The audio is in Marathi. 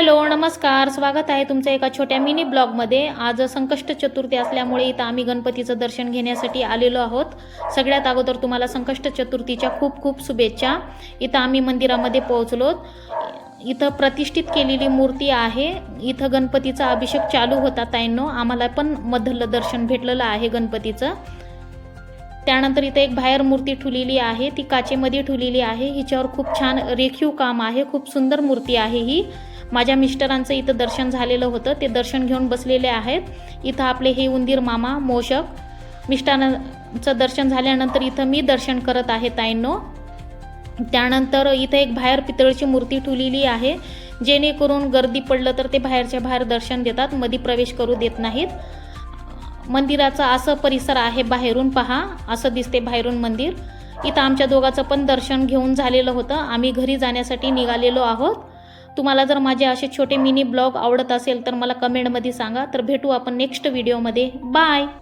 हॅलो नमस्कार, स्वागत आहे तुमचं एका छोट्या मिनी ब्लॉगमध्ये। आज संकष्ट चतुर्थी असल्यामुळे इथं आम्ही गणपतीचं दर्शन घेण्यासाठी आलेलो आहोत। सगळ्यात अगोदर तुम्हाला संकष्ट चतुर्थीच्या खूप खूप शुभेच्छा। इथं आम्ही मंदिरामध्ये पोहोचलो। इथं प्रतिष्ठित केलेली मूर्ती आहे। इथं गणपतीचा अभिषेक चालू होता ताईंनो, आम्हाला पण मधलं दर्शन भेटलेलं आहे गणपतीचं। त्यानंतर इथे एक बाहेर मूर्ती ठेवलेली आहे, ती काचेमध्ये ठेवलेली आहे। हिच्यावर खूप छान रेखीव काम आहे, खूप सुंदर मूर्ती आहे ही। माझ्या मिस्टरांचं इथं दर्शन झालेलं होतं, ते दर्शन घेऊन बसलेले आहेत। इथं आपले हे उंदीर मामा मोषक मिस्टरांचं दर्शन झाल्यानंतर इथं मी दर्शन करत आहे ताईंनो। त्यानंतर इथं एक बाहेर पितळची मूर्ती ठेवलेली आहे, जेणेकरून गर्दी पडलं तर ते बाहेरच्या बाहेर दर्शन देतात, मध्ये प्रवेश करू देत नाहीत। मंदिराचा असं परिसर आहे, बाहेरून पहा असं दिसते बाहेरून मंदिर। इथं आमच्या दोघांचं पण दर्शन घेऊन झालेलं होतं, आम्ही घरी जाण्यासाठी निघालेलो आहोत। तुम्हाला जर माझे असे छोटे मिनी ब्लॉग आवडत असेल तर मला कमेंटमध्ये सांगा। तर भेटू आपण नेक्स्ट व्हिडिओमध्ये। बाय।